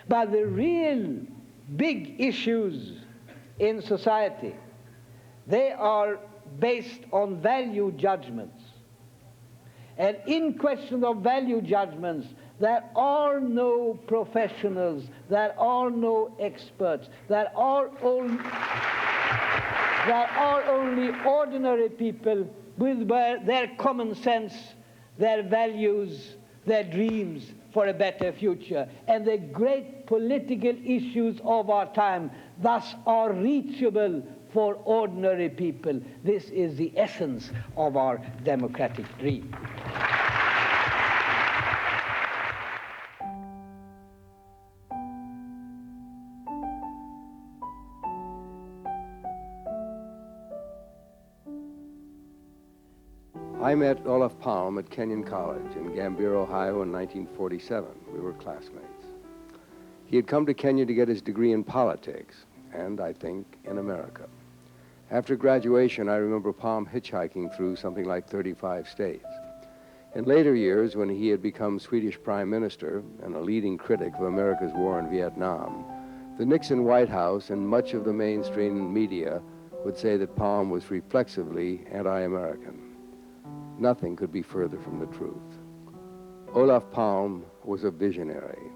But the real big issues in society, they are based on value judgments. And in question of value judgments, there are no professionals, there are no experts, there are only ordinary people with their common sense, their values, their dreams for a better future. And the great political issues of our time thus are reachable for ordinary people. This is the essence of our democratic dream. I met Olof Palme at Kenyon College in Gambier, Ohio in 1947. We were classmates. He had come to Kenya to get his degree in politics, and I think in America. After graduation, I remember Palme hitchhiking through something like 35 states. In later years, when he had become Swedish Prime Minister and a leading critic of America's war in Vietnam, the Nixon White House and much of the mainstream media would say that Palme was reflexively anti-American. Nothing could be further from the truth. Olof Palme was a visionary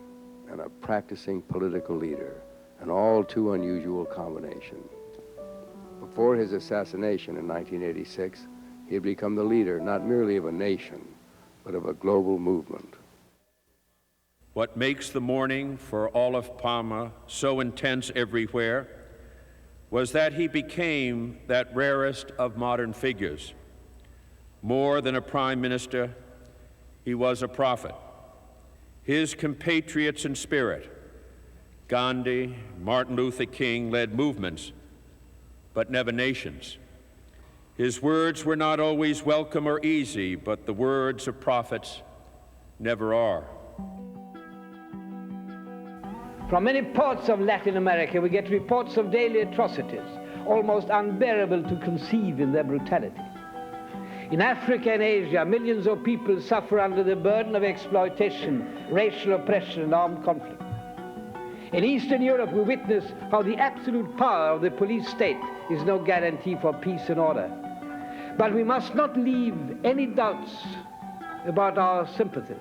and a practicing political leader, an all too unusual combination. Before his assassination in 1986, he had become the leader not merely of a nation, but of a global movement. What makes the mourning for Olof Palme so intense everywhere was that he became that rarest of modern figures. More than a prime minister, he was a prophet. His compatriots in spirit, Gandhi, Martin Luther King, led movements, but never nations. His words were not always welcome or easy, but the words of prophets never are. From many parts of Latin America, we get reports of daily atrocities, almost unbearable to conceive in their brutality. In Africa and Asia, millions of people suffer under the burden of exploitation, racial oppression, and armed conflict. In Eastern Europe, we witness how the absolute power of the police state is no guarantee for peace and order. But we must not leave any doubts about our sympathies.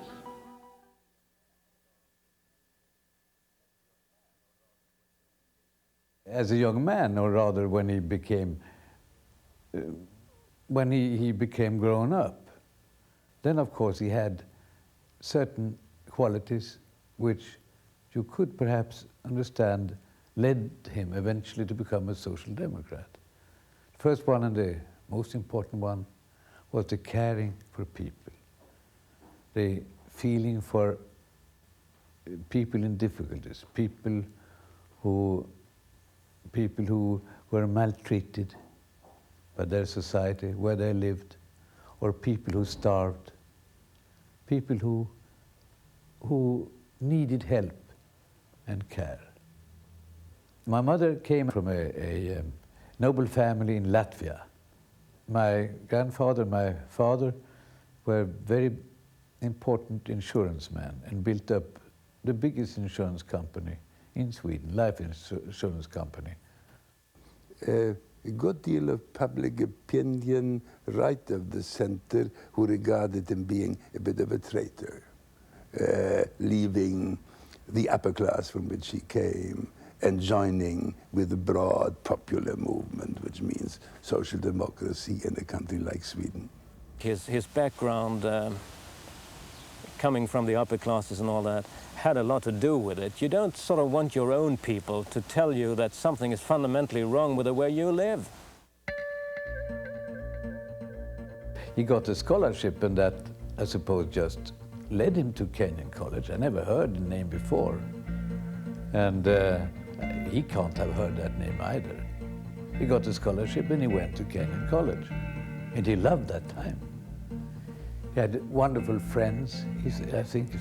As a young man, or rather when he became grown up, then of course he had certain qualities which you could perhaps understand led him eventually to become a social democrat. The first one, and the most important one, was the caring for people, the feeling for people in difficulties, people who were maltreated by their society, where they lived, or people who starved, people who needed help and care. My mother came from a noble family in Latvia. My grandfather, my father were very important insurance men and built up the biggest insurance company in Sweden, life insurance company. A good deal of public opinion right of the center who regarded him being a bit of a traitor, leaving the upper class from which he came and joining with the broad popular movement, which means social democracy in a country like Sweden. His background, coming from the upper classes and all that, had a lot to do with it. You don't sort of want your own people to tell you that something is fundamentally wrong with the way you live. He got a scholarship, and that, I suppose, just led him to Kenyon College. I never heard the name before. And he can't have heard that name either. He got a scholarship and he went to Kenyon College. And he loved that time. He had wonderful friends, I think,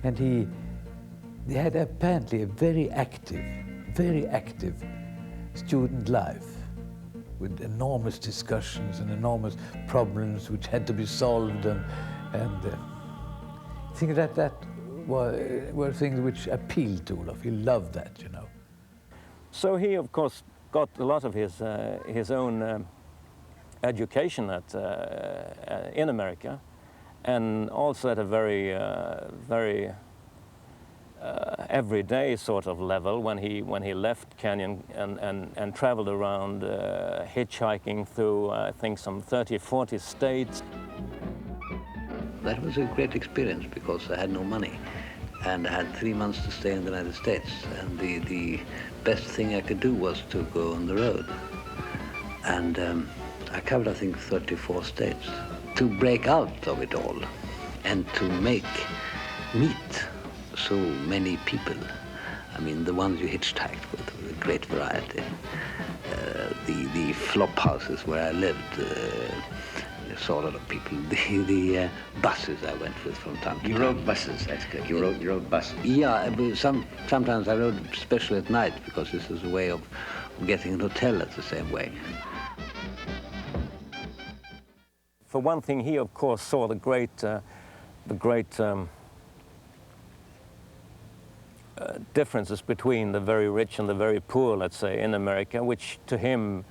and he had apparently a very active student life with enormous discussions and enormous problems which had to be solved, and I think that were things which appealed to Olof. He loved that, you know. So he, of course, got a lot of his own education in America, and also at a very everyday sort of level when he left Canyon and traveled around hitchhiking through I think some 30-40 states. That was a great experience because I had no money and I had 3 months to stay in the United States, and the best thing I could do was to go on the road. And I covered I think 34 states. To break out of it all and to meet so many people. I mean, the ones you hitchhiked with a great variety. The flop houses where I lived, I saw a lot of people. The buses I went with from time to time. You rode buses, that's good. You rode buses. Yeah, but sometimes I rode especially at night because this was a way of getting an hotel at the same way. For one thing, he of course saw the great differences between the very rich and the very poor, let's say, in America, which to him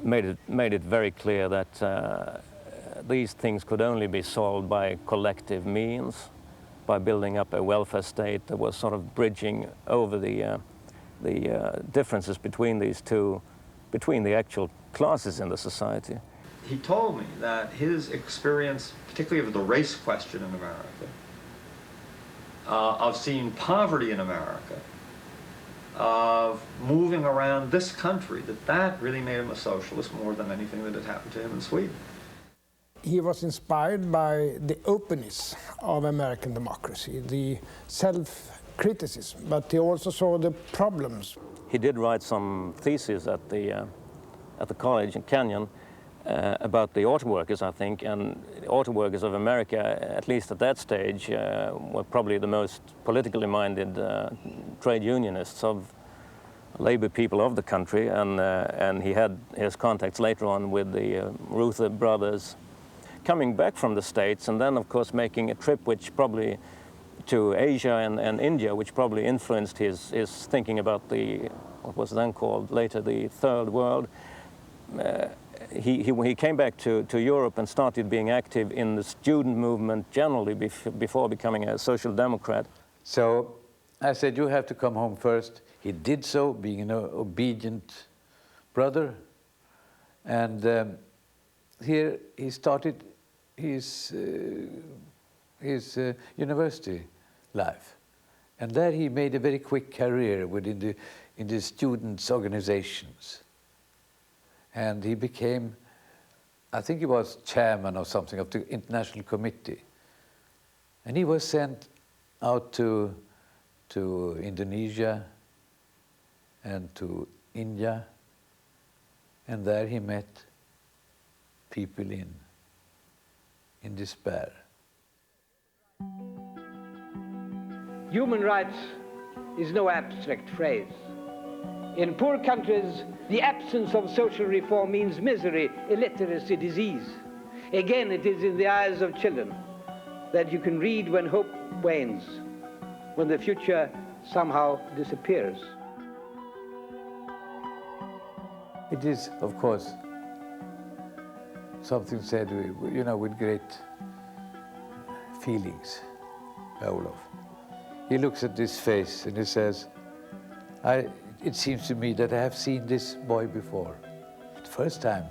made it very clear that these things could only be solved by collective means, by building up a welfare state that was sort of bridging over the differences between these two, between the actual classes in the society. He told me that his experience, particularly of the race question in America, of seeing poverty in America, of moving around this country, that really made him a socialist more than anything that had happened to him in Sweden. He was inspired by the openness of American democracy, the self-criticism, but he also saw the problems. He did write some theses at the college in Canyon about the auto workers, I think, and the auto workers of America, at least at that stage, were probably the most politically minded trade unionists of labor people of the country, and he had his contacts later on with the Reuther brothers coming back from the States, and then of course making a trip which probably to Asia and India, which probably influenced his thinking about what was then called later the Third World. He came back to Europe and started being active in the student movement generally before becoming a social democrat. So I said, you have to come home first. He did so, being an obedient brother. And here he started his university life. And there he made a very quick career in the students' organizations. And he became, I think he was chairman or something of the International Committee. And he was sent out to Indonesia and to India. And there he met people in despair. Human rights is no abstract phrase. In poor countries, the absence of social reform means misery, illiteracy, disease. Again, it is in the eyes of children that you can read when hope wanes, when the future somehow disappears. It is, of course, something said, with great feelings, Olof. He looks at this face and he says, it seems to me that I have seen this boy before. The first time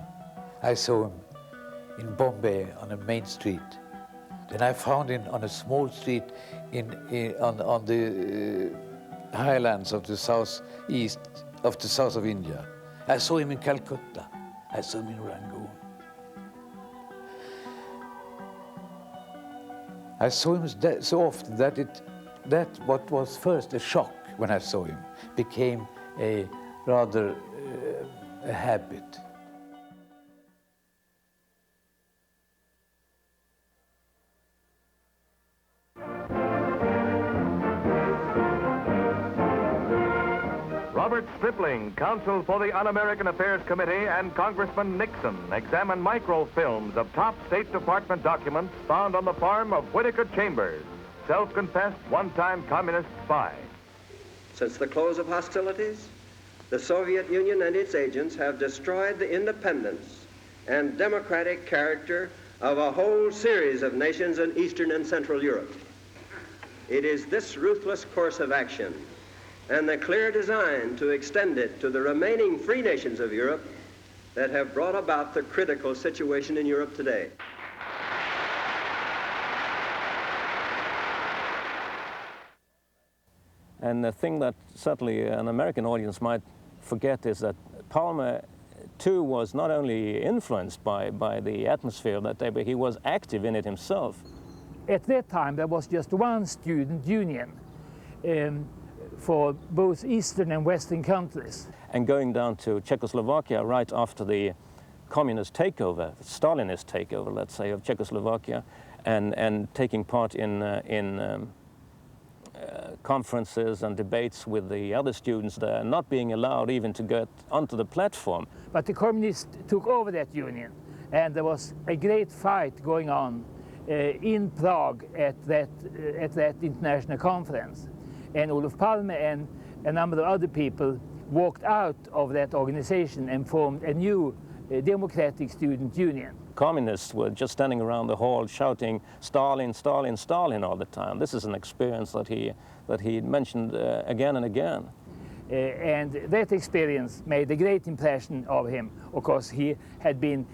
I saw him in Bombay on a main street. Then I found him on a small street on the highlands of the south of India. I saw him in Calcutta. I saw him in Rangoon. I saw him so often that what was first a shock when I saw him became a rather a habit. Robert Stripling, counsel for the Un-American Affairs Committee, and Congressman Nixon examined microfilms of top State Department documents found on the farm of Whittaker Chambers. self-confessed one-time communist spy. Since the close of hostilities, the Soviet Union and its agents have destroyed the independence and democratic character of a whole series of nations in Eastern and Central Europe. It is this ruthless course of action and the clear design to extend it to the remaining free nations of Europe that have brought about the critical situation in Europe today. And the thing that certainly an American audience might forget is that Palme too was not only influenced by the atmosphere that day, but he was active in it himself. At that time there was just one student union for both Eastern and Western countries. And going down to Czechoslovakia right after the communist takeover, Stalinist takeover, let's say, of Czechoslovakia, and taking part in conferences and debates with the other students there, not being allowed even to get onto the platform. But the communists took over that union, and there was a great fight going on in Prague at that international conference. And Olof Palme and a number of other people walked out of that organization and formed a new democratic student union. Communists were just standing around the hall shouting Stalin, Stalin, Stalin all the time. This is an experience that he mentioned again and again. And that experience made a great impression of him. Of course, he had been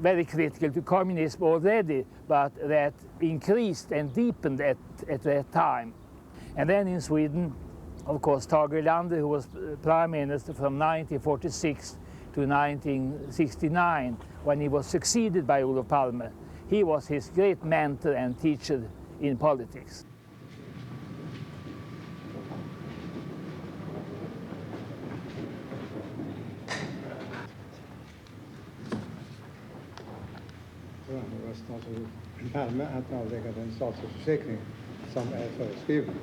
very critical to communism already, but that increased and deepened at that time. And then in Sweden, of course, Tage Erlander, who was prime minister from 1946 to 1969, when he was succeeded by Olof Palme. He was his great mentor and teacher in politics. Palme att avlägga den statsförsäkring som är föreskriven.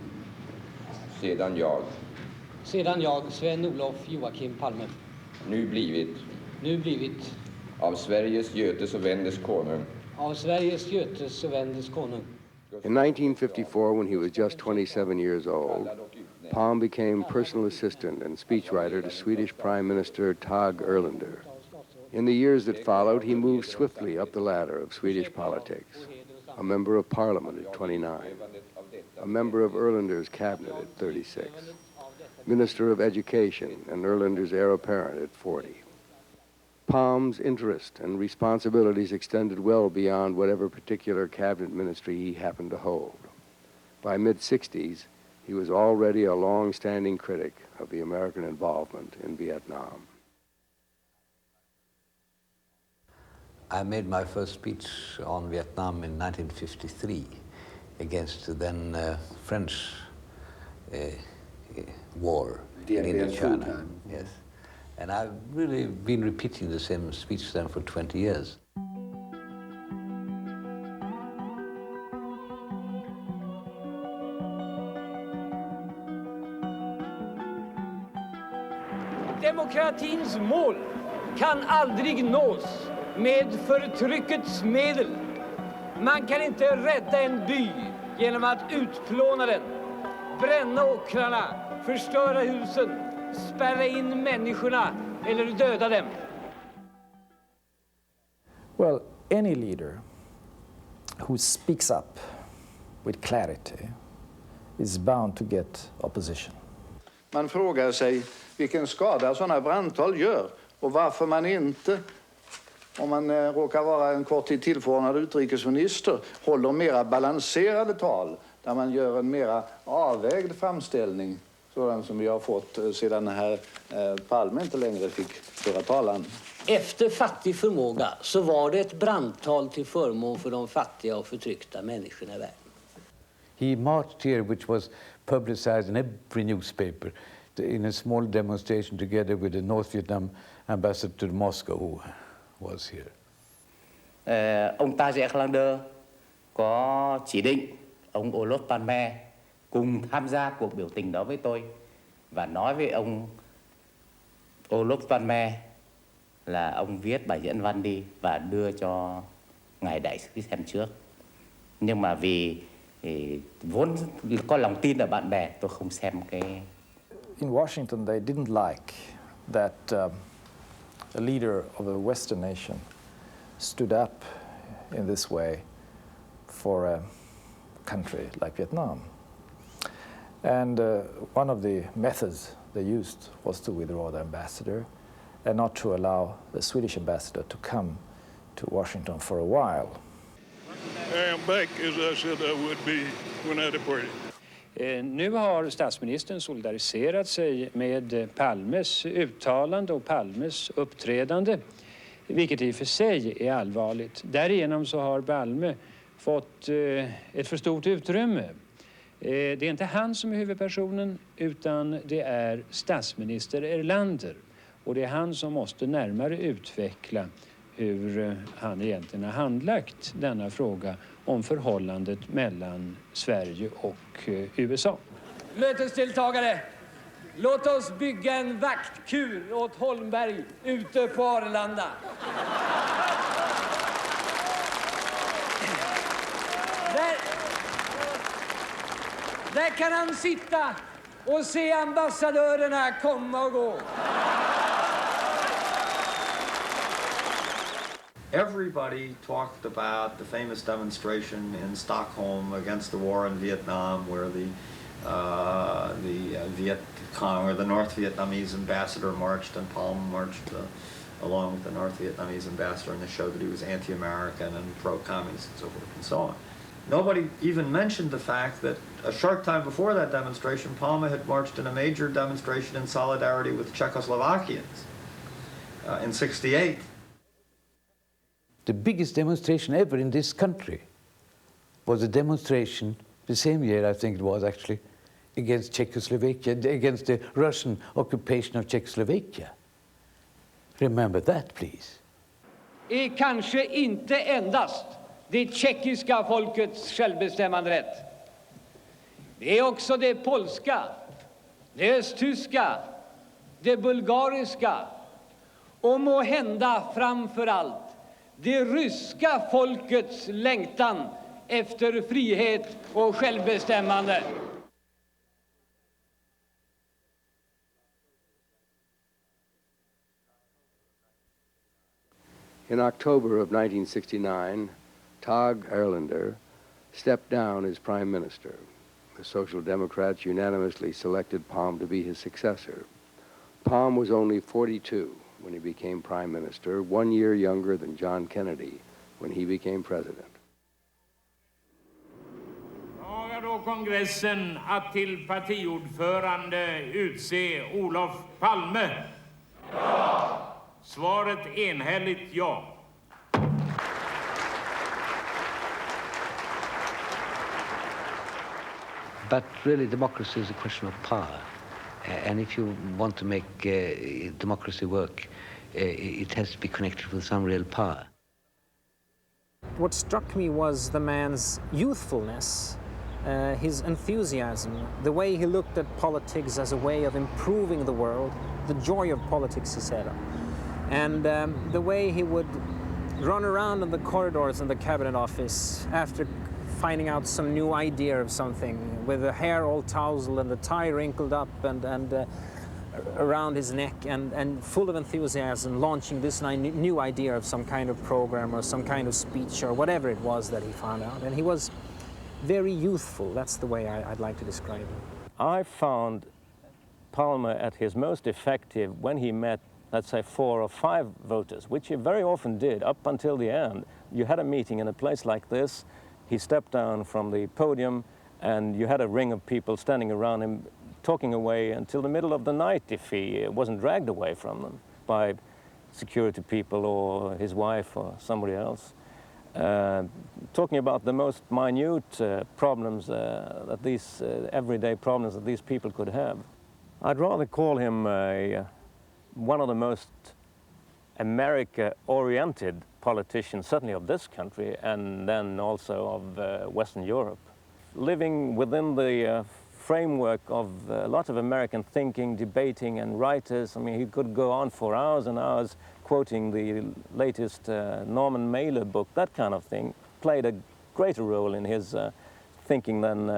Sedan jag, Sven-Olof Joakim Palme. Nu blivit. Av Sveriges Götes och Vendes konung. Av Sveriges Götes och Vendes konung. In 1954, when he was just 27 years old, Palme became personal assistant and speechwriter to Swedish Prime Minister Tage Erlander. In the years that followed, he moved swiftly up the ladder of Swedish politics, a member of parliament at 29, a member of Erlander's cabinet at 36, Minister of Education and Erlander's heir apparent at 40. Palme's interest and responsibilities extended well beyond whatever particular cabinet ministry he happened to hold. By mid-60s, he was already a long-standing critic of the American involvement in Vietnam. I made my first speech on Vietnam in 1953 against the then French war in Indochina. Yes. And I've really been repeating the same speech then for 20 years. Demokratins mål kan aldrig nås med förtryckets medel. Man kan inte rädda en by genom att utplåna den, bränna åkrarna, förstöra husen, spärra in människorna eller döda dem. Well, any leader who speaks up with clarity is bound to get opposition. Man frågar sig vilken skada sådana brandtal gör och varför man inte, om man råkar vara en kort tid tillförordnad utrikesminister, håller mera balanserade tal där man gör en mera avvägd framställning, sådan som vi har fått sedan herr Palme inte längre fick föra talan. Efter fattig förmåga så var det ett brandtal till förmån för de fattiga och förtryckta människorna i världen. He marched here, which was publicized in every newspaper, in a small demonstration together with the North Vietnam ambassador to Moscow, who was here. Ông Tage Erlander có chỉ định ông Olof Palme cùng tham gia cuộc biểu tình đó với tôi và nói với ông Olof Palme là ông viết bài diễn văn đi và đưa cho ngài đại sứ xem trước. Nhưng mà vì Thì vốn có lòng tin ở bạn bè, tôi không xem cái. In Washington, they didn't like that a leader of a Western nation stood up in this way for a country like Vietnam. And one of the methods they used was to withdraw the ambassador and not to allow the Swedish ambassador to come to Washington for a while. I am back as I said I would be when I departed. Nu har statsministern solidariserat sig med Palmes uttalande och Palmes uppträdande, vilket i och för sig är allvarligt. Därigenom så har Palme fått ett för stort utrymme. Det är inte han som är huvudpersonen, utan det är statsminister Erlander. Och det är han som måste närmare utveckla hur han egentligen har handlagt denna fråga om förhållandet mellan Sverige och USA. Mötesdeltagare, låt oss bygga en vaktkur åt Holmberg ute på Arlanda. Där kan han sitta och se ambassadörerna komma och gå. Everybody talked about the famous demonstration in Stockholm against the war in Vietnam, where the Viet Cong, or the North Vietnamese ambassador, marched, and Palme marched along with the North Vietnamese ambassador, and they showed that he was anti-American and pro-communist and so forth and so on. Nobody even mentioned the fact that a short time before that demonstration, Palme had marched in a major demonstration in solidarity with Czechoslovakians in '68. The biggest demonstration ever in this country was a demonstration, the same year I think it was actually, against Czechoslovakia, against the Russian occupation of Czechoslovakia. Remember that, please. Är kanske inte endast det tjeckiska folkets självbestämmanderätt. Det är också det polska, det östtyska, det bulgariska och må hända framför allt det ryska folkets längtan efter frihet och självbestämmande. In October of 1969, Tage Erlander stepped down as prime minister. The Social Democrats unanimously selected Palme to be his successor. Palme was only 42 when he became prime minister, 1 year younger than John Kennedy when he became president. Tagar då kongressen att till partiordförande utse Olof Palme? Ja! Svaret enhälligt ja. But really, democracy is a question of power. And if you want to make democracy work, it has to be connected with some real power. What struck me was the man's youthfulness, his enthusiasm, the way he looked at politics as a way of improving the world, the joy of politics, he said. And the way he would run around in the corridors in the cabinet office after finding out some new idea of something, with the hair all tousled and the tie wrinkled up and around his neck, and full of enthusiasm, launching this new idea of some kind of program or some kind of speech or whatever it was that he found out. And he was very youthful. That's the way I'd like to describe him. I found Palme at his most effective when he met, let's say, 4 or 5 voters, which he very often did up until the end. You had a meeting in a place like this, he stepped down from the podium, and you had a ring of people standing around him, talking away until the middle of the night if he wasn't dragged away from them by security people or his wife or somebody else. Talking about the most minute problems that these everyday problems that these people could have. I'd rather call him one of the most America-oriented politicians, certainly of this country, and then also of Western Europe. Living within the framework of a lot of American thinking, debating, and writers. I mean, he could go on for hours and hours quoting the latest Norman Mailer book, that kind of thing, played a greater role in his thinking then,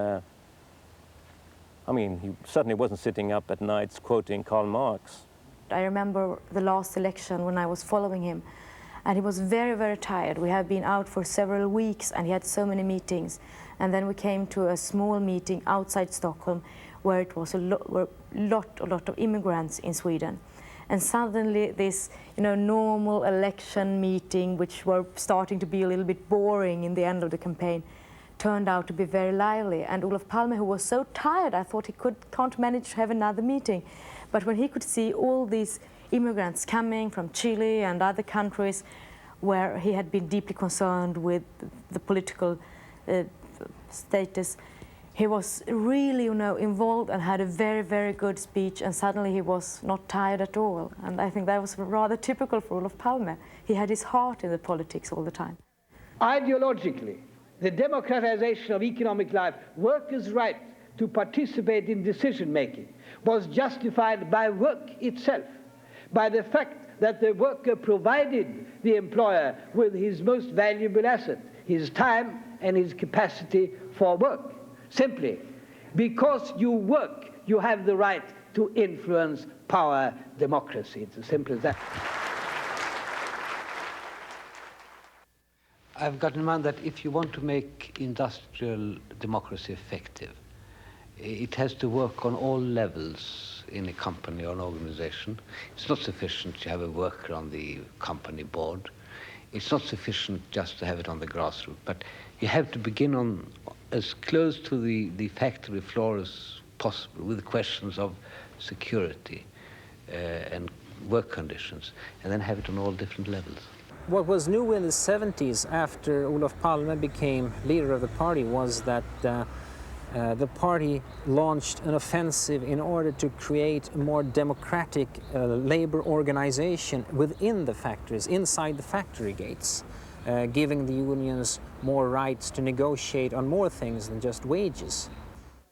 I mean, he certainly wasn't sitting up at nights quoting Karl Marx. I remember the last election when I was following him, and he was very, very tired. We had been out for several weeks and he had so many meetings. And then we came to a small meeting outside Stockholm where it was a lot of immigrants in Sweden. And suddenly this, normal election meeting, which were starting to be a little bit boring in the end of the campaign, turned out to be very lively. And Olof Palme, who was so tired, I thought he can't manage to have another meeting. But when he could see all these immigrants coming from Chile and other countries where he had been deeply concerned with the political status, he was really, involved and had a very, very good speech, and suddenly he was not tired at all. And I think that was rather typical for Olof Palme. He had his heart in the politics all the time. Ideologically, the democratization of economic life, workers' right to participate in decision-making, was justified by work itself, by the fact that the worker provided the employer with his most valuable asset, his time and his capacity for work. Simply, because you work, you have the right to influence power democracy. It's as simple as that. I've got in mind that if you want to make industrial democracy effective, it has to work on all levels in a company or an organization. It's not sufficient to have a worker on the company board. It's not sufficient just to have it on the grassroots, but you have to begin on as close to the factory floor as possible with questions of security and work conditions, and then have it on all different levels. What was new in the 70s after Olof Palme became leader of the party was that the party launched an offensive in order to create a more democratic labor organization within the factories, inside the factory gates, giving the unions more rights to negotiate on more things than just wages.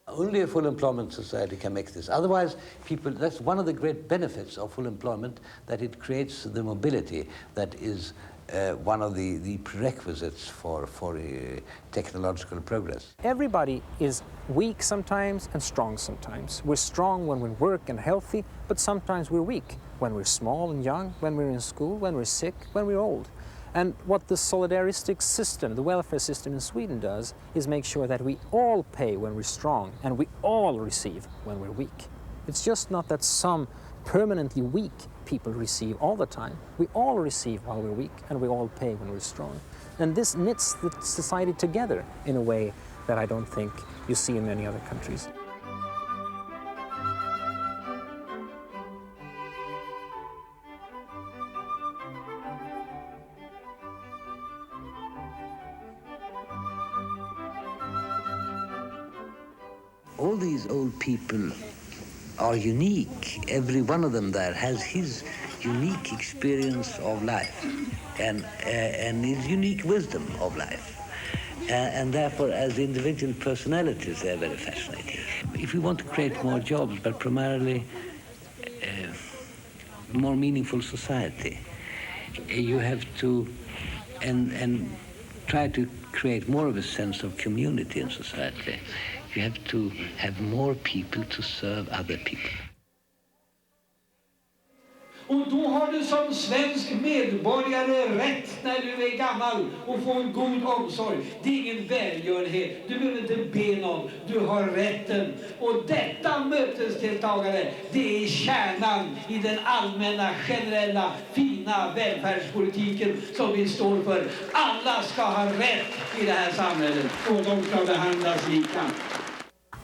Only a full employment society can make this. Otherwise, that's one of the great benefits of full employment, that it creates the mobility that is one of the prerequisites for technological progress. Everybody is weak sometimes and strong sometimes. We're strong when we work and healthy, but sometimes we're weak when we're small and young, when we're in school, when we're sick, when we're old. And what the solidaristic system, the welfare system in Sweden does, is make sure that we all pay when we're strong and we all receive when we're weak. It's just not that some permanently weak people receive all the time. We all receive while we're weak and we all pay when we're strong. And this knits the society together in a way that I don't think you see in many other countries. All these old people are unique. Every one of them there has his unique experience of life and his unique wisdom of life. And therefore, as individual personalities, they're very fascinating. If we want to create more jobs, but primarily more meaningful society, you have to and try to create more of a sense of community in society. You have to have more people to serve other people. Och då har du som svensk medborgare rätt när du är gammal och få en god omsorg. Det är ingen välgörenhet. Du behöver inte be någon. Du har rätten. Och detta mötesdeltagare, det är kärnan i den allmänna, generella, fina välfärdspolitiken som vi står för. Alla ska ha rätt i det här samhället och de ska behandlas lika.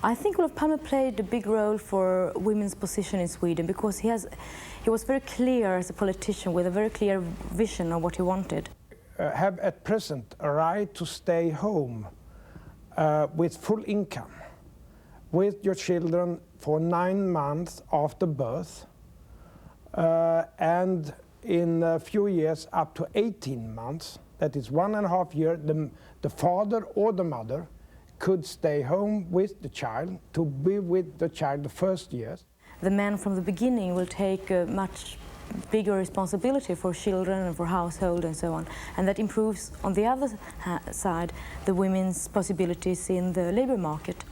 I think Olof Palme played a big role for women's position in Sweden because he was very clear as a politician with a very clear vision of what he wanted. Have at present a right to stay home with full income with your children for 9 months after birth and in a few years up to 18 months, that is 1.5 years, the father or the mother could stay home with the child, to be with the child the first years. The man from the beginning will take a much bigger responsibility for children and for household and so on. And that improves, on the other side, the women's possibilities in the labor market.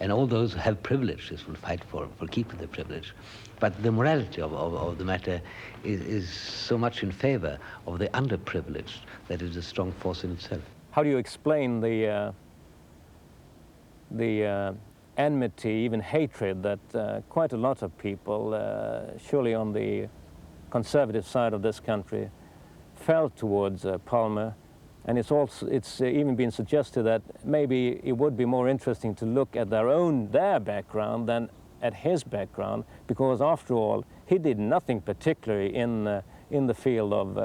And all those who have privileges will fight for keeping the privilege. But the morality of the matter is so much in favor of the underprivileged that it is a strong force in itself. How do you explain the enmity, even hatred, that quite a lot of people, surely on the conservative side of this country, felt towards Palme? And it's even been suggested that maybe it would be more interesting to look at their background than at his background, because after all, he did nothing particularly in the field of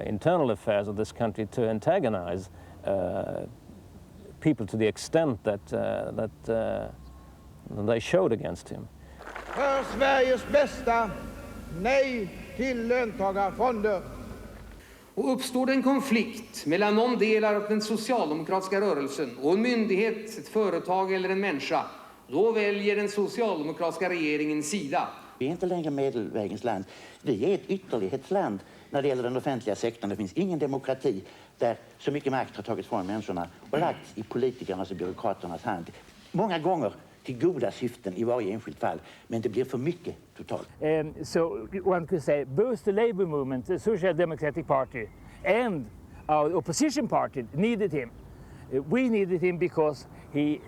internal affairs of this country to antagonize people to the extent that they showed against him. För Sveriges bästa, nej till löntagarfonder. Och uppstår det en konflikt mellan någon del av den socialdemokratiska rörelsen och en myndighet, ett företag eller en människa, då väljer den socialdemokratiska regeringen sida. Vi är inte längre medelvägens land. Vi är ett ytterlighetsland när det gäller den offentliga sektorn. Det finns ingen demokrati där så mycket makt har tagits från människorna och lagts i politikernas och byråkraternas hand. Många gånger till goda syften i varje enskilt fall, men det blir för mycket totalt. So one could say both the labor movement, the Social Democratic Party, and our opposition party needed him. We needed him because he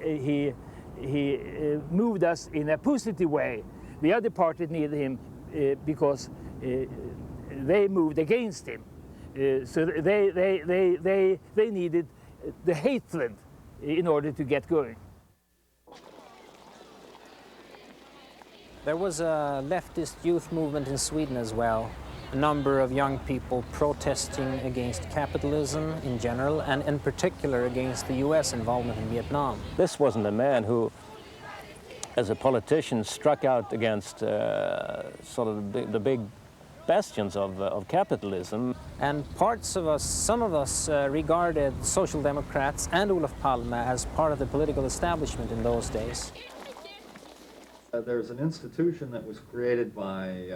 moved us in a positive way. The other party needed him because they moved against him. So they needed the hatred in order to get going. There was a leftist youth movement in Sweden as well. A number of young people protesting against capitalism in general, and in particular against the US involvement in Vietnam. This wasn't a man who, as a politician, struck out against sort of the big bastions of capitalism. And parts of us, some of us, regarded Social Democrats and Olof Palme as part of the political establishment in those days. There's an institution that was created by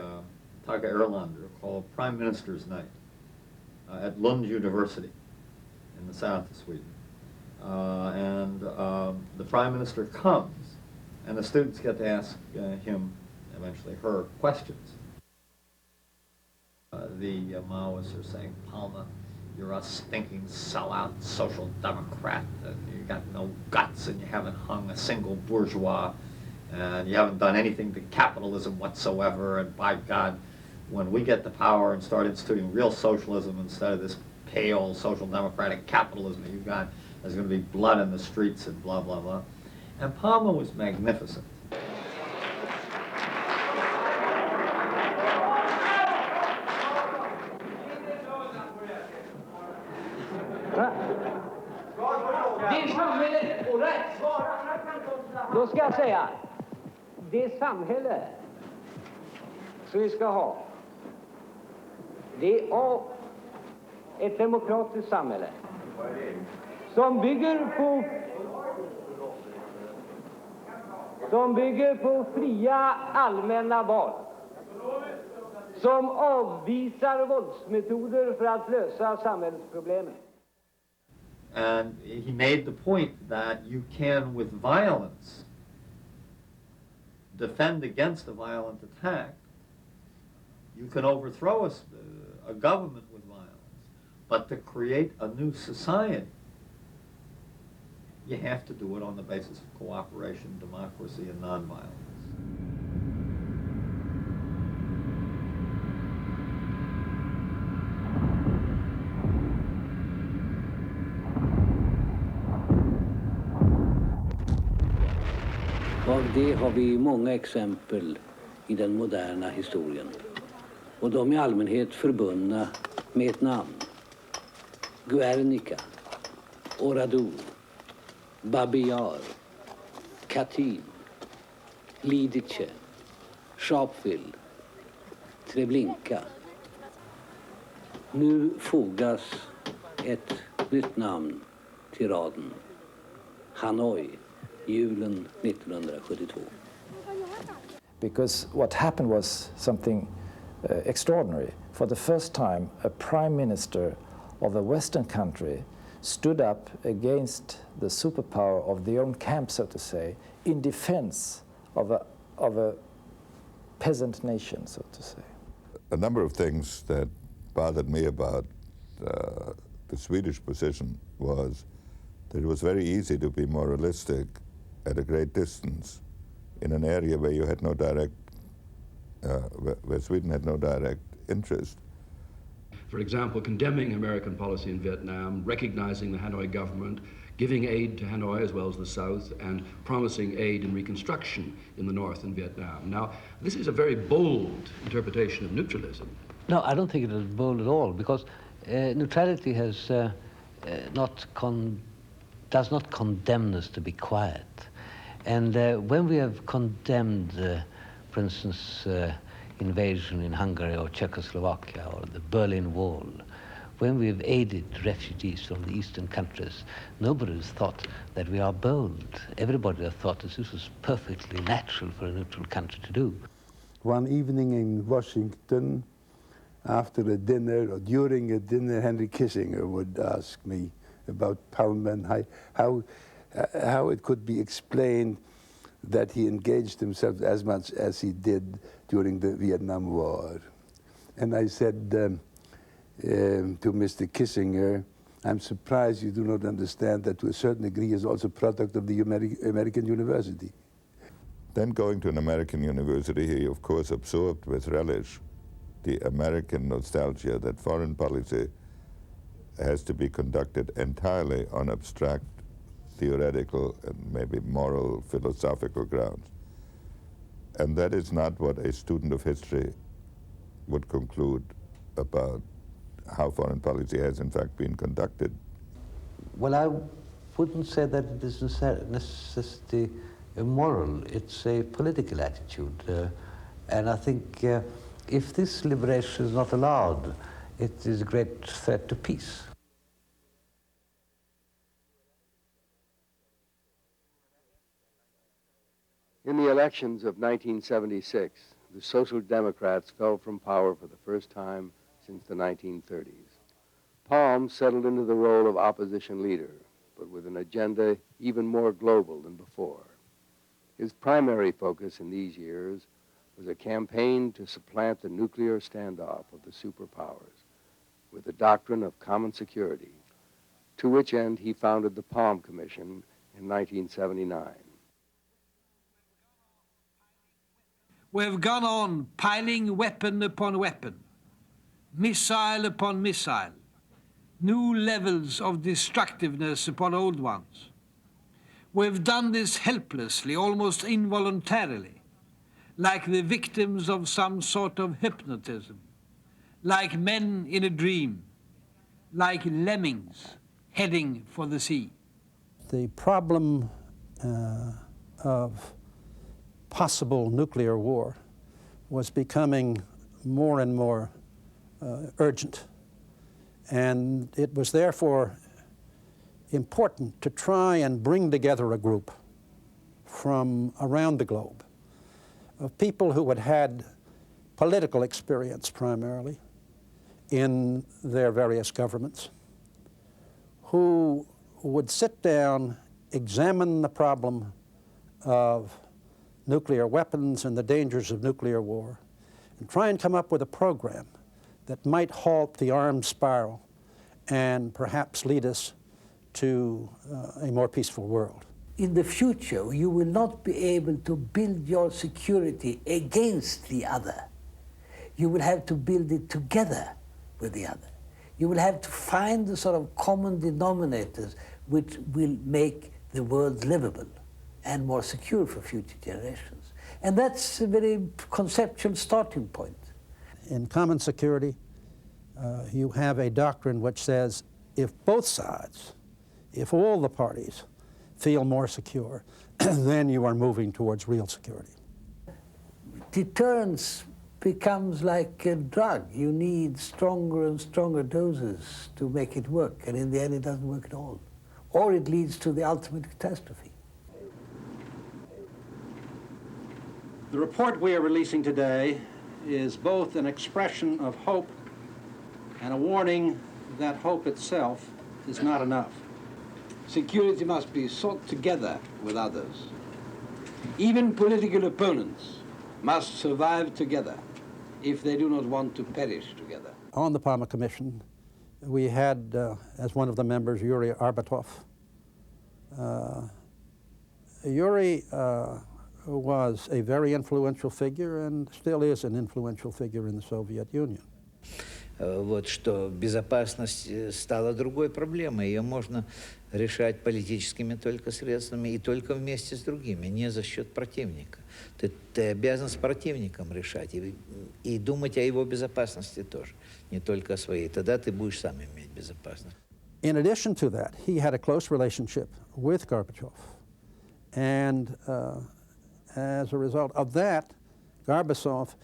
Tage Erlander called Prime Minister's Night at Lund University in the south of Sweden. The Prime Minister comes, and the students get to ask him, eventually her, questions. The Maoists are saying, Palme, you're a stinking sellout social democrat, and you got no guts, and you haven't hung a single bourgeois, and you haven't done anything to capitalism whatsoever, and by God, when we get the power and start instituting real socialism instead of this pale social democratic capitalism that you've got, there's going to be blood in the streets and blah, blah, blah. And Palme was magnificent. Det samhälle, då ska jag säga, det samhälle som vi ska ha, det är ett demokratiskt samhälle som bygger på fria allmänna val, som avvisar våldsmetoder för att lösa samhällsproblemen. And he made the point that you can, with violence, defend against a violent attack. You can overthrow a government with violence, but to create a new society, you have to do it on the basis of cooperation, democracy, and nonviolence. Av det har vi många exempel i den moderna historien. Och de är i allmänhet förbundna med ett namn. Guernica, Oradour, Babi Yar, Katyn, Lidice, Sharpeville, Treblinka. Nu fogas ett nytt namn till raden. Hanoi, julen 1972. because what happened was something extraordinary. For the first time, a prime minister of a Western country stood up against the superpower of their own camp, so to say, in defense of a peasant nation, so to say. A number of things that bothered me about the Swedish position was that it was very easy to be moralistic at a great distance in an area where you had no direct, where Sweden had no direct interest. For example, condemning American policy in Vietnam, recognizing the Hanoi government, giving aid to Hanoi as well as the South, and promising aid and reconstruction in the North in Vietnam. Now, this is a very bold interpretation of neutralism. No, I don't think it is bold at all, because neutrality has does not condemn us to be quiet. And when we have condemned, for instance, invasion in Hungary or Czechoslovakia or the Berlin Wall, when we've aided refugees from the eastern countries, nobody has thought that we are bold. Everybody has thought that this was perfectly natural for a neutral country to do. One evening in Washington, after a dinner or during a dinner, Henry Kissinger would ask me about Palme and how it could be explained that he engaged himself as much as he did during the Vietnam War. And I said to Mr. Kissinger, I'm surprised you do not understand that to a certain degree is also a product of the American university. Then going to an American university, he of course absorbed with relish the American nostalgia that foreign policy has to be conducted entirely on abstract, theoretical, and maybe moral, philosophical grounds. And that is not what a student of history would conclude about how foreign policy has in fact been conducted. Well, I wouldn't say that it is necessarily immoral. It's a political attitude. And I think if this liberation is not allowed, it is a great threat to peace. In the elections of 1976, the Social Democrats fell from power for the first time since the 1930s. Palme settled into the role of opposition leader, but with an agenda even more global than before. His primary focus in these years was a campaign to supplant the nuclear standoff of the superpowers with the doctrine of common security, to which end he founded the Palme Commission in 1979. We have gone on piling weapon upon weapon, missile upon missile, new levels of destructiveness upon old ones. We have done this helplessly, almost involuntarily, like the victims of some sort of hypnotism, like men in a dream, like lemmings heading for the sea. The problem of possible nuclear war was becoming more and more urgent. And it was therefore important to try and bring together a group from around the globe of people who had had political experience primarily in their various governments, who would sit down, examine the problem of nuclear weapons and the dangers of nuclear war, and try and come up with a program that might halt the arms spiral and perhaps lead us to a more peaceful world. In the future, you will not be able to build your security against the other. You will have to build it together with the other. You will have to find the sort of common denominators which will make the world livable and more secure for future generations. And that's a very conceptual starting point. In common security, you have a doctrine which says if both sides, if all the parties feel more secure, then you are moving towards real security. Deterrence becomes like a drug. You need stronger and stronger doses to make it work, and in the end it doesn't work at all. Or it leads to the ultimate catastrophe. The report we are releasing today is both an expression of hope and a warning that hope itself is not enough. Security must be sought together with others. Even political opponents must survive together if they do not want to perish together. On the Palme Commission, we had as one of the members Yuri Arbatov. Yuri was a very influential figure and still is an influential figure in the Soviet Union. Вот что безопасность стала другой проблемой. Ее можно решать политическими только средствами и только вместе с другими, не за счет противника. Ты обязан с противником решать и думать о его безопасности тоже, не только о своей. Тогда ты будешь сам иметь безопасность. In addition to that, he had a close relationship with Gorbachev. And as a result of that, Gorbachev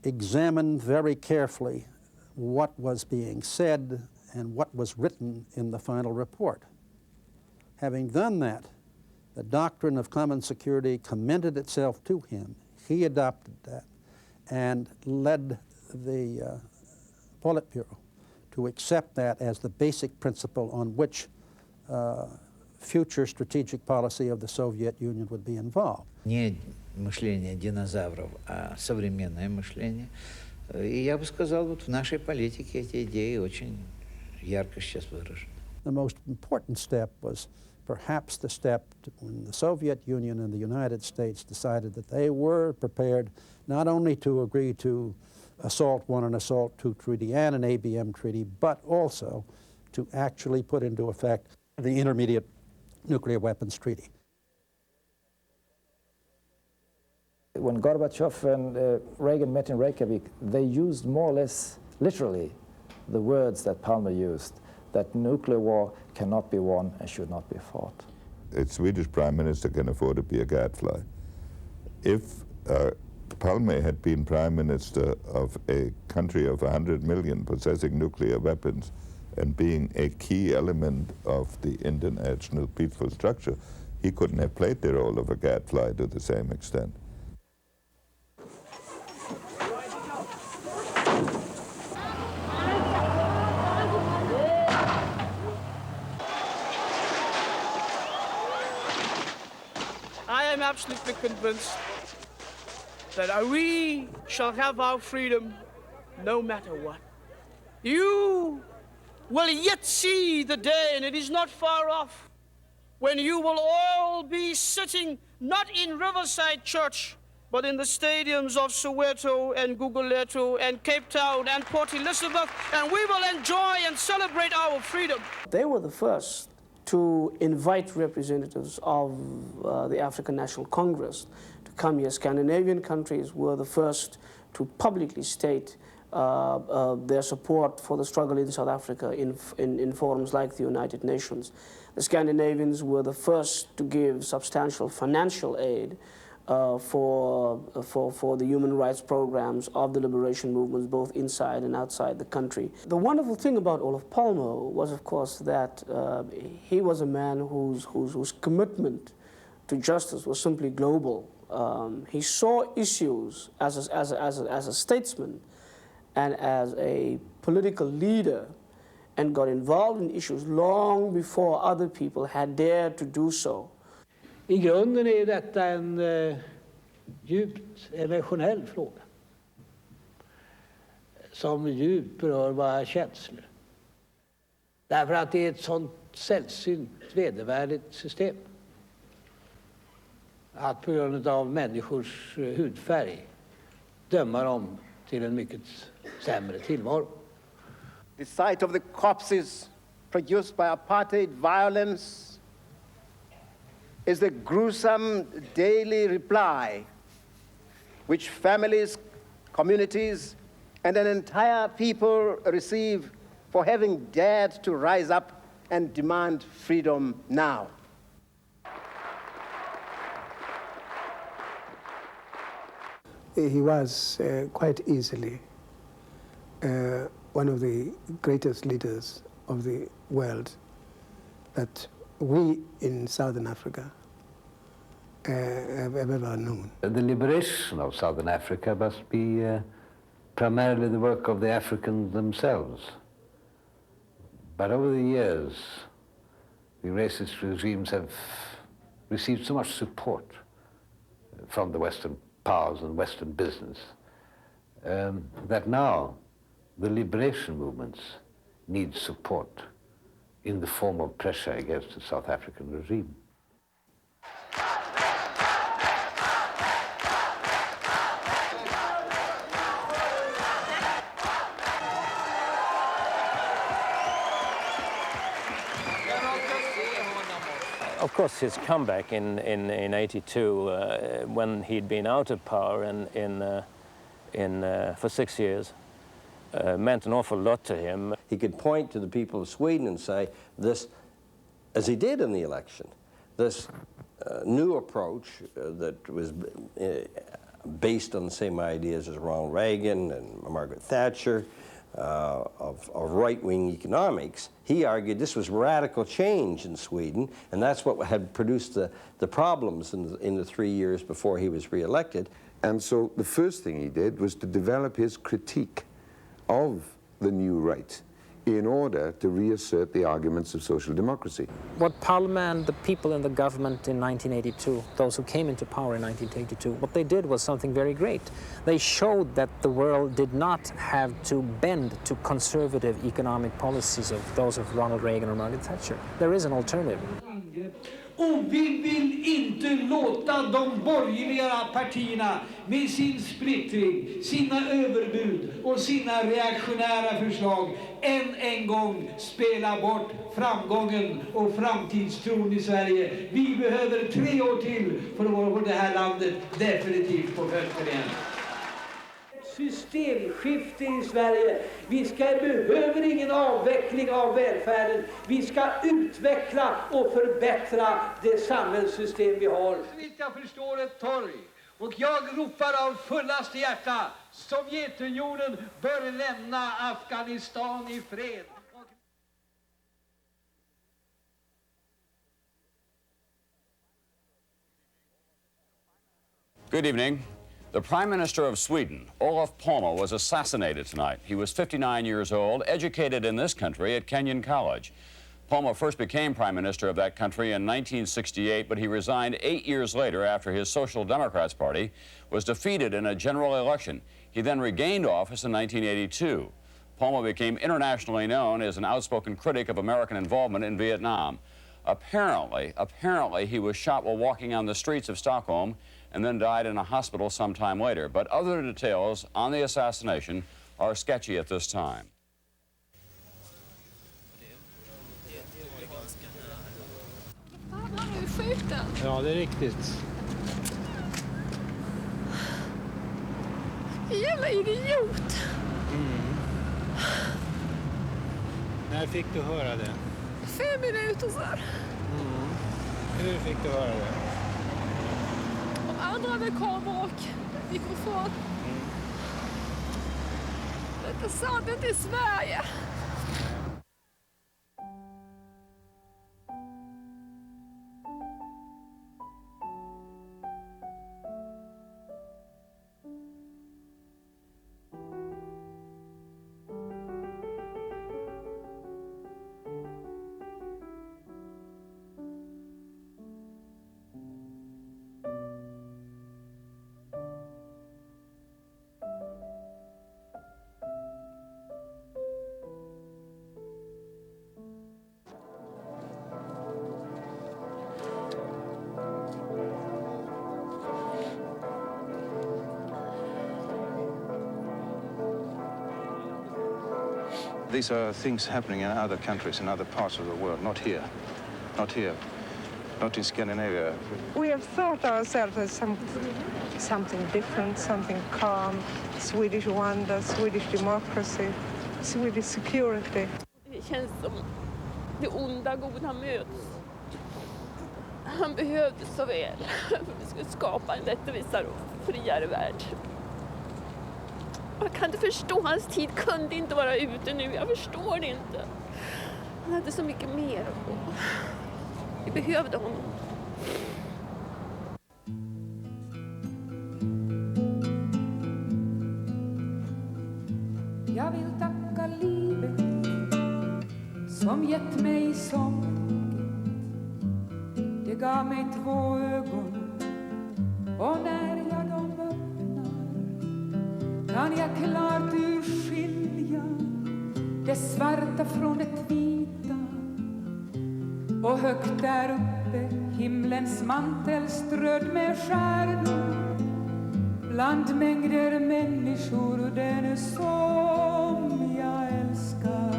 examined very carefully what was being said and what was written in the final report. Having done that, the doctrine of common security commended itself to him. He adopted that and led the Politburo to accept that as the basic principle on which future strategic policy of the Soviet Union would be involved. Не мышление динозавров, а современное мышление. И я бы сказал, вот в нашей политике эти идеи очень ярко сейчас выражены. The most important step was perhaps the step when the Soviet Union and the United States decided that they were prepared not only to agree to Assault 1 and Assault 2 treaty and an ABM treaty, but also to actually put into effect the Intermediate Nuclear Weapons Treaty. When Gorbachev and Reagan met in Reykjavik, they used more or less literally the words that Palme used, that nuclear war cannot be won and should not be fought. A Swedish prime minister can afford to be a gadfly. If Palme had been prime minister of a country of 100 million possessing nuclear weapons and being a key element of the international peaceful structure, he couldn't have played the role of a gadfly to the same extent. I am absolutely convinced that we shall have our freedom no matter what. You will yet see the day, and it is not far off, when you will all be sitting not in Riverside Church, but in the stadiums of Soweto and Guguleto and Cape Town and Port Elizabeth, and we will enjoy and celebrate our freedom. They were the first to invite representatives of the African National Congress to come here. Scandinavian countries were the first to publicly state their support for the struggle in South Africa in forums like the United Nations. The Scandinavians were the first to give substantial financial aid for the human rights programs of the liberation movements, both inside and outside the country. The wonderful thing about Olof Palme was, of course, that he was a man whose commitment to justice was simply global. He saw issues as a statesman and as a political leader, and got involved in issues long before other people had dared to do so. I grunden är detta en djupt emotionell fråga som djupt berör våra känslor. Därför att det är ett sånt sällsynt vedervärdigt system att på grund av människors hudfärg döma dem till en mycket sämre tillvaro. The sight of the corpses produced by apartheid violence is the gruesome daily reply which families, communities, and an entire people receive for having dared to rise up and demand freedom now. He was quite easily one of the greatest leaders of the world that we in Southern Africa have ever known. The liberation of Southern Africa must be primarily the work of the Africans themselves. But over the years, the racist regimes have received so much support from the Western powers and Western business that now the liberation movements need support in the form of pressure against the South African regime. Of course, his comeback in 82, when he'd been out of power for 6 years, meant an awful lot to him. He could point to the people of Sweden and say, this, as he did in the election, this new approach that was based on the same ideas as Ronald Reagan and Margaret Thatcher, of right-wing economics, he argued this was radical change in Sweden, and that's what had produced the problems in the 3 years before he was re-elected. And so the first thing he did was to develop his critique of the new right in order to reassert the arguments of social democracy. What Palme and the people in the government in 1982, those who came into power in 1982, what they did was something very great. They showed that the world did not have to bend to conservative economic policies of those of Ronald Reagan or Margaret Thatcher. There is an alternative. Och vi vill inte låta de borgerliga partierna med sin splittring, sina överbud och sina reaktionära förslag en gång spela bort framgången och framtidstron i Sverige. Vi behöver 3 år till för att få det här landet definitivt på fötter igen. Systemskifte i Sverige. Vi behöver ingen avveckling av välfärden. Vi ska utveckla och förbättra det samhällssystem vi har. Såvitt jag förstår ett torg. Och jag ropar av fullaste hjärta. Sovjetunionen bör lämna Afghanistan i fred. Good evening. The Prime Minister of Sweden, Olof Palme, was assassinated tonight. He was 59 years old, educated in this country at Kenyon College. Palme first became Prime Minister of that country in 1968, but he resigned 8 years later after his Social Democrats Party was defeated in a general election. He then regained office in 1982. Palme became internationally known as an outspoken critic of American involvement in Vietnam. Apparently, he was shot while walking on the streets of Stockholm and then died in a hospital sometime later. But other details on the assassination are sketchy at this time. Ja, det är riktigt. Jävla idiot! När fick du höra det? 5 minuter sedan. Hur fick du höra det? De andra med kamera och mikrofon. Det är inte sant, inte i Sverige. These are things happening in other countries, in other parts of the world, not here, not in Scandinavia. We have thought ourselves as something different, something calm, Swedish wonder, Swedish democracy, Swedish security. Det känns som det onda goda möts. Han behövdes så väl för att vi skulle skapa en rättvisare och friare värld. Jag kan inte förstå, hans tid kunde inte vara ute nu, jag förstår det inte. Han hade så mycket mer. Vi behövde honom. som gett mig sång. Det gav mig 2 ögon och när jag dem öppnar kan jag klart urskilja det svarta från det vita. Och högt där uppe himlens mantel strödd med stjärnor bland mängder människor den som jag älskar.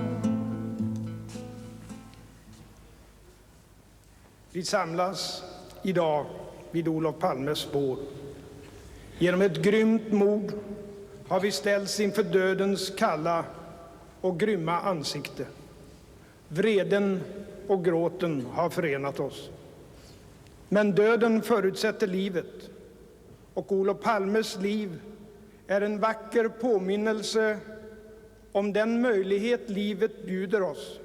Vi samlas idag vid Olof Palmes spår. Genom ett grymt mord har vi ställts inför dödens kalla och grymma ansikte. Vreden och gråten har förenat oss. Men döden förutsätter livet, och Olof Palmes liv är en vacker påminnelse om den möjlighet livet bjuder oss.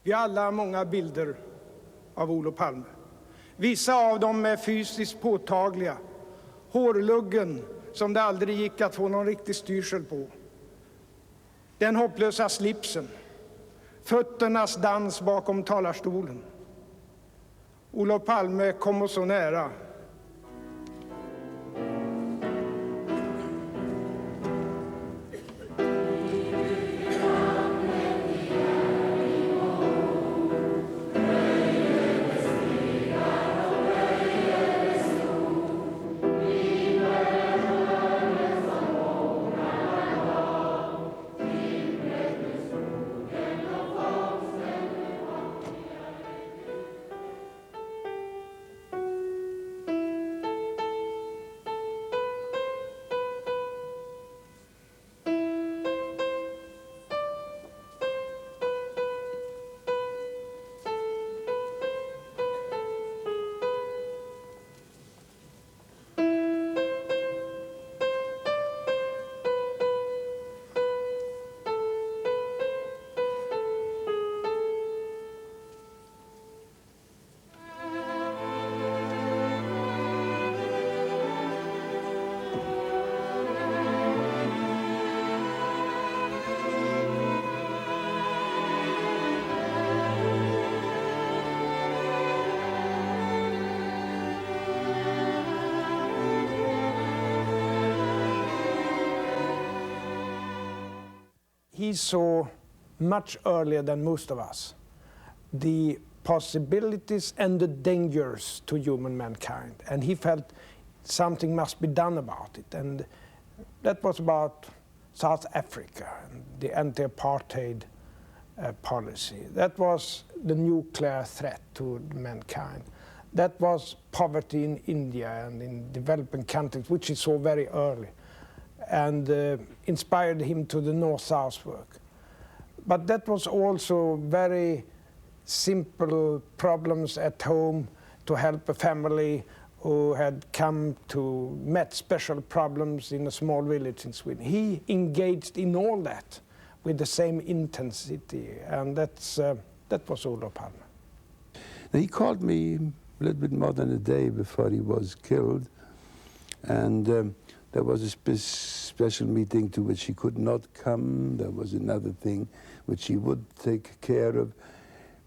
Vi har alla många bilder av Olof Palme. Vissa av dem är fysiskt påtagliga. Hårluggen som det aldrig gick att få någon riktig styrsel på. Den hopplösa slipsen. Fötternas dans bakom talarstolen. Olof Palme kom oss så nära. He saw much earlier than most of us the possibilities and the dangers to human mankind, and he felt something must be done about it, and that was about South Africa and the anti-apartheid policy. That was the nuclear threat to mankind. That was poverty in India and in developing countries, which he saw very early, and inspired him to the North-South work. But that was also very simple problems at home to help a family who had met special problems in a small village in Sweden. He engaged in all that with the same intensity, and that was Olof Palme. He called me a little bit more than a day before he was killed, and there was a special meeting to which he could not come. There was another thing which he would take care of.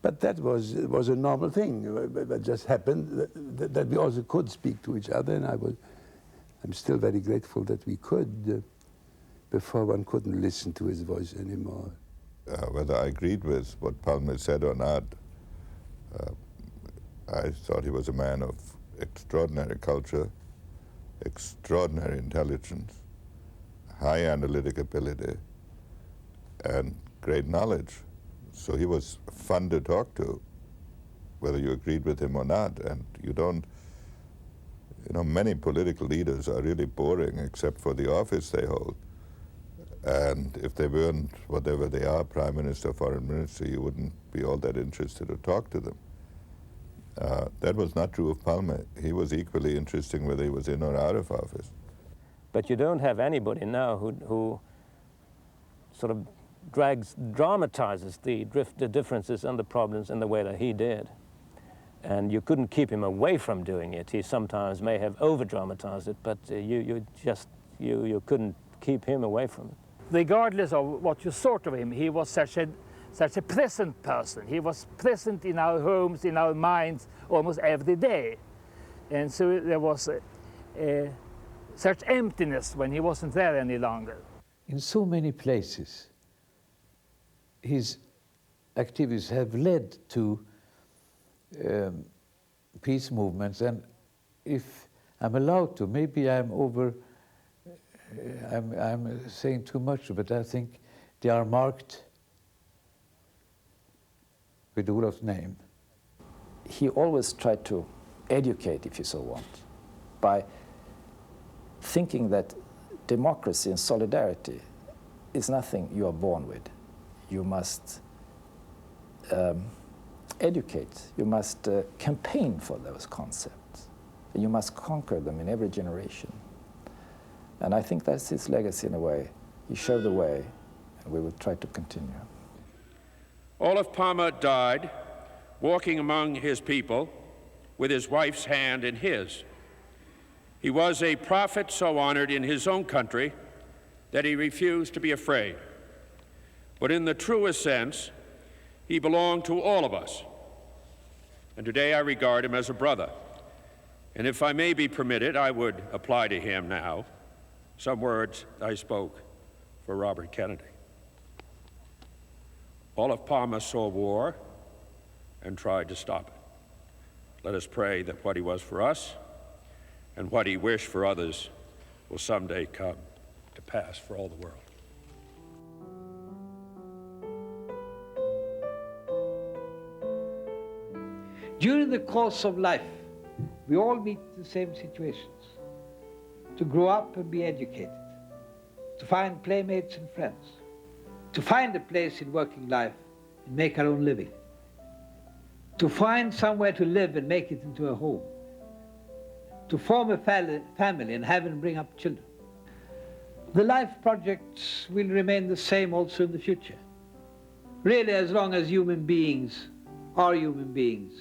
But that was a normal thing. That just happened, that we also could speak to each other, and I'm still very grateful that we could. Before one couldn't listen to his voice anymore. Whether I agreed with what Palme said or not, I thought he was a man of extraordinary culture, extraordinary intelligence, high analytic ability, and great knowledge. So he was fun to talk to, whether you agreed with him or not. And many political leaders are really boring except for the office they hold. And if they weren't, whatever they are, prime minister, foreign minister, you wouldn't be all that interested to talk to them. That was not true of Palme. He was equally interesting whether he was in or out of office. But you don't have anybody now who sort of dramatizes the differences and the problems in the way that he did. And you couldn't keep him away from doing it. He sometimes may have over-dramatized it, but you couldn't keep him away from it. Regardless of what you thought of him, he was such a such a present person. He was present in our homes, in our minds, almost every day. And so there was such emptiness when he wasn't there any longer. In so many places, his activities have led to peace movements, and if I'm allowed to, maybe I'm saying too much, but I think they are marked with Olof's name. He always tried to educate, if you so want, by thinking that democracy and solidarity is nothing you are born with. You must educate, you must campaign for those concepts, and you must conquer them in every generation. And I think that's his legacy in a way. He showed the way, and we will try to continue. Olof Palme died walking among his people with his wife's hand in his. He was a prophet so honored in his own country that he refused to be afraid. But in the truest sense, he belonged to all of us. And today I regard him as a brother. And if I may be permitted, I would apply to him now some words I spoke for Robert Kennedy. Olof Palme saw war and tried to stop it. Let us pray that what he was for us and what he wished for others will someday come to pass for all the world. During the course of life, we all meet the same situations. To grow up and be educated, to find playmates and friends, to find a place in working life and make our own living, to find somewhere to live and make it into a home, to form a family and have and bring up children. The life projects will remain the same also in the future. Really, as long as human beings are human beings,